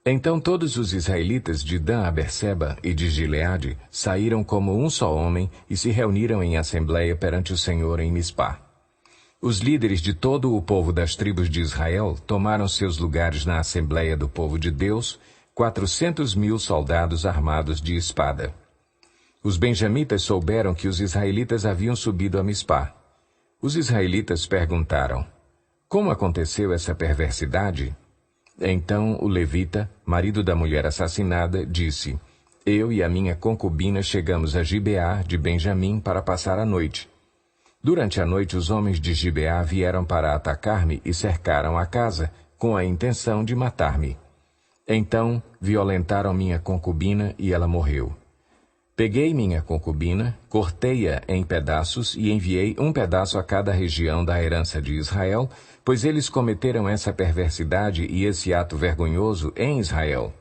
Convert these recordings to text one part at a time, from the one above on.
Então todos os israelitas de Dan a Berseba e de Gileade saíram como um só homem e se reuniram em assembleia perante o Senhor em Mispá. Os líderes de todo o povo das tribos de Israel tomaram seus lugares na assembleia do povo de Deus, 400.000 soldados armados de espada. Os benjamitas souberam que os israelitas haviam subido a Mispá. Os israelitas perguntaram: como aconteceu essa perversidade? Então o levita, marido da mulher assassinada, disse: eu e a minha concubina chegamos a Gibeá de Benjamim para passar a noite. Durante a noite os homens de Gibeá vieram para atacar-me e cercaram a casa, com a intenção de matar-me. Então violentaram minha concubina e ela morreu. Peguei minha concubina, cortei-a em pedaços e enviei um pedaço a cada região da herança de Israel, pois eles cometeram essa perversidade e esse ato vergonhoso em Israel.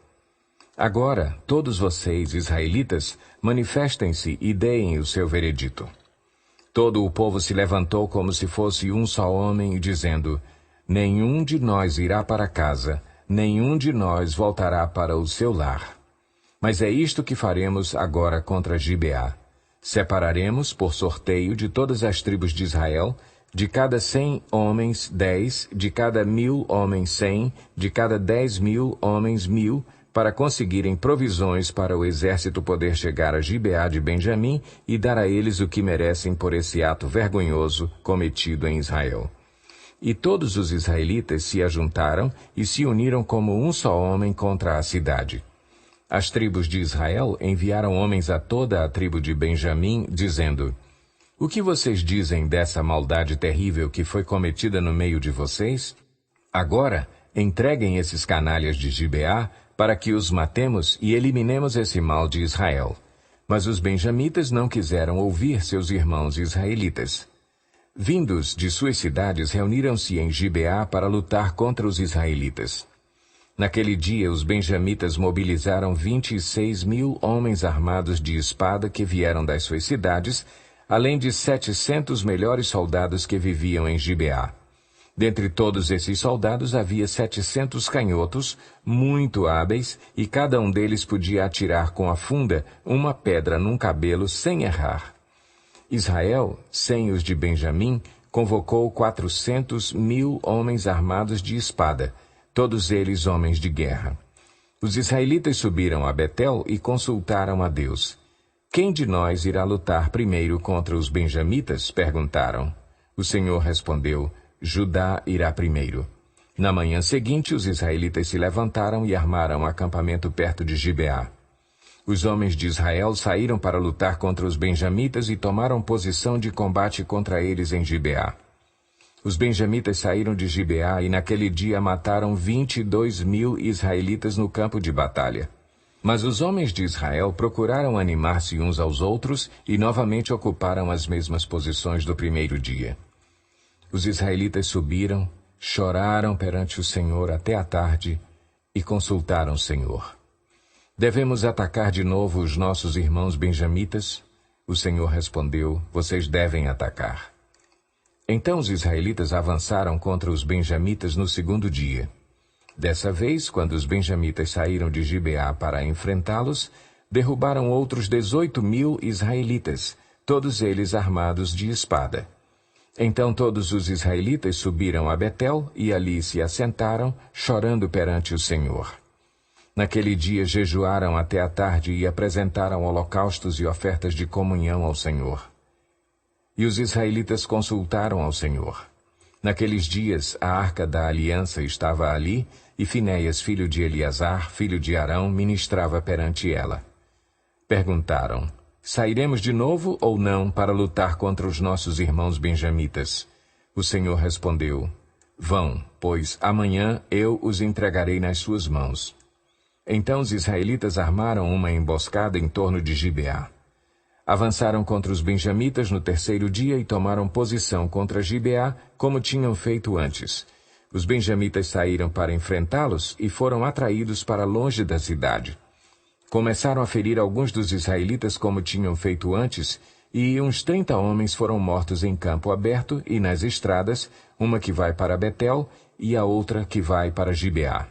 Agora, todos vocês, israelitas, manifestem-se e deem o seu veredito. Todo o povo se levantou como se fosse um só homem, dizendo: nenhum de nós irá para casa, nenhum de nós voltará para o seu lar. Mas é isto que faremos agora contra Gibeá. Separaremos, por sorteio, de todas as tribos de Israel, de cada 100 homens, 10, de cada 1.000 homens, 100, de cada 10.000 homens, 1.000, para conseguirem provisões para o exército poder chegar a Gibeá de Benjamim e dar a eles o que merecem por esse ato vergonhoso cometido em Israel. E todos os israelitas se ajuntaram e se uniram como um só homem contra a cidade. As tribos de Israel enviaram homens a toda a tribo de Benjamim, dizendo: o que vocês dizem dessa maldade terrível que foi cometida no meio de vocês? Agora, entreguem esses canalhas de Gibeá, para que os matemos e eliminemos esse mal de Israel. Mas os benjamitas não quiseram ouvir seus irmãos israelitas. Vindos de suas cidades, reuniram-se em Gibeá para lutar contra os israelitas. Naquele dia, os benjamitas mobilizaram 26.000 homens armados de espada que vieram das suas cidades, além de 700 melhores soldados que viviam em Gibeá. Dentre todos esses soldados havia 700 canhotos, muito hábeis, e cada um deles podia atirar com a funda uma pedra num cabelo sem errar. Israel, sem os de Benjamim, convocou 400.000 homens armados de espada, todos eles homens de guerra. Os israelitas subiram a Betel e consultaram a Deus. Quem de nós irá lutar primeiro contra os benjamitas? Perguntaram. O Senhor respondeu: Judá irá primeiro. Na manhã seguinte, os israelitas se levantaram e armaram acampamento perto de Gibeá. Os homens de Israel saíram para lutar contra os benjamitas e tomaram posição de combate contra eles em Gibeá. Os benjamitas saíram de Gibeá e naquele dia mataram 22.000 israelitas no campo de batalha. Mas os homens de Israel procuraram animar-se uns aos outros e novamente ocuparam as mesmas posições do primeiro dia. Os israelitas subiram, choraram perante o Senhor até a tarde e consultaram o Senhor. Devemos atacar de novo os nossos irmãos benjamitas? O Senhor respondeu: vocês devem atacar. Então os israelitas avançaram contra os benjamitas no segundo dia. Dessa vez, quando os benjamitas saíram de Gibeá para enfrentá-los, derrubaram outros 18.000 israelitas, todos eles armados de espada. Então todos os israelitas subiram a Betel e ali se assentaram, chorando perante o Senhor. Naquele dia jejuaram até a tarde e apresentaram holocaustos e ofertas de comunhão ao Senhor. E os israelitas consultaram ao Senhor. Naqueles dias, a arca da aliança estava ali, e Finéias, filho de Eleazar, filho de Arão, ministrava perante ela. Perguntaram: sairemos de novo ou não para lutar contra os nossos irmãos benjamitas? O Senhor respondeu: vão, pois amanhã eu os entregarei nas suas mãos. Então os israelitas armaram uma emboscada em torno de Gibeá. Avançaram contra os benjamitas no terceiro dia e tomaram posição contra Gibeá, como tinham feito antes. Os benjamitas saíram para enfrentá-los e foram atraídos para longe da cidade. Começaram a ferir alguns dos israelitas como tinham feito antes, e uns 30 homens foram mortos em campo aberto e nas estradas, uma que vai para Betel e a outra que vai para Gibeá.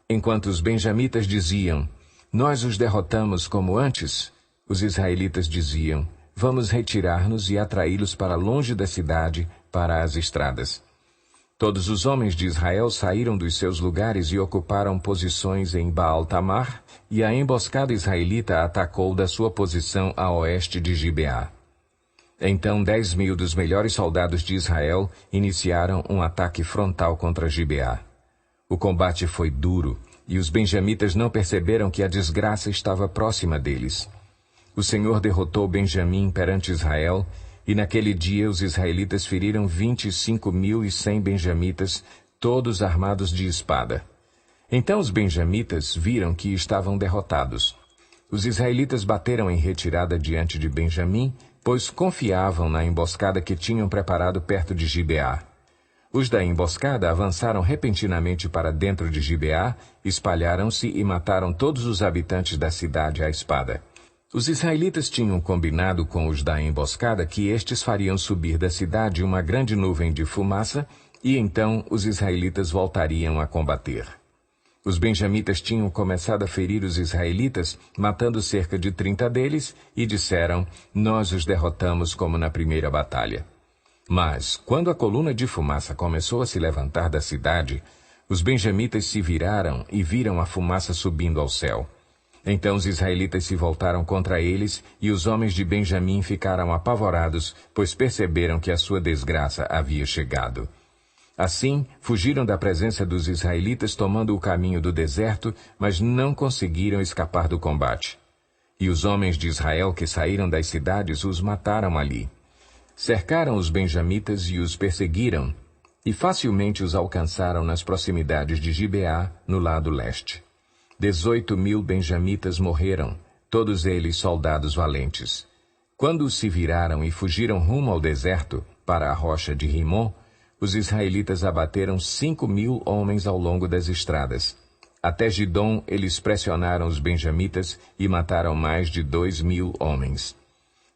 Enquanto os benjamitas diziam, nós os derrotamos como antes, os israelitas diziam, vamos retirar-nos e atraí-los para longe da cidade, para as estradas. Todos os homens de Israel saíram dos seus lugares e ocuparam posições em Baal-Tamar, e a emboscada israelita atacou da sua posição a oeste de Gibeá. Então 10.000 dos melhores soldados de Israel iniciaram um ataque frontal contra Gibeá. O combate foi duro, e os benjamitas não perceberam que a desgraça estava próxima deles. O Senhor derrotou Benjamim perante Israel, e naquele dia os israelitas feriram 25.100 benjamitas, todos armados de espada. Então os benjamitas viram que estavam derrotados. Os israelitas bateram em retirada diante de Benjamim, pois confiavam na emboscada que tinham preparado perto de Gibeá. Os da emboscada avançaram repentinamente para dentro de Gibeá, espalharam-se e mataram todos os habitantes da cidade à espada. Os israelitas tinham combinado com os da emboscada que estes fariam subir da cidade uma grande nuvem de fumaça, e então os israelitas voltariam a combater. Os benjamitas tinham começado a ferir os israelitas, matando cerca de 30 deles, e disseram, nós os derrotamos como na primeira batalha. Mas, quando a coluna de fumaça começou a se levantar da cidade, os benjamitas se viraram e viram a fumaça subindo ao céu. Então os israelitas se voltaram contra eles, e os homens de Benjamim ficaram apavorados, pois perceberam que a sua desgraça havia chegado. Assim, fugiram da presença dos israelitas tomando o caminho do deserto, mas não conseguiram escapar do combate. E os homens de Israel que saíram das cidades os mataram ali. Cercaram os benjamitas e os perseguiram, e facilmente os alcançaram nas proximidades de Gibeá, no lado leste. 18.000 benjamitas morreram, todos eles soldados valentes. Quando se viraram e fugiram rumo ao deserto, para a rocha de Rimon, os israelitas abateram 5.000 homens ao longo das estradas. Até Gidom eles pressionaram os benjamitas e mataram mais de 2.000 homens.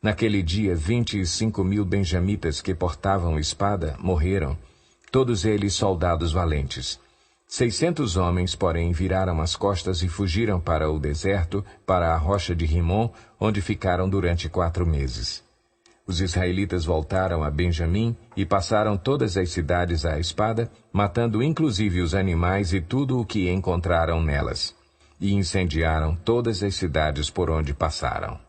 Naquele dia 25.000 benjamitas que portavam espada morreram, todos eles soldados valentes. 600 homens, porém, viraram as costas e fugiram para o deserto, para a rocha de Rimon, onde ficaram durante 4 meses. Os israelitas voltaram a Benjamim e passaram todas as cidades à espada, matando inclusive os animais e tudo o que encontraram nelas. E incendiaram todas as cidades por onde passaram.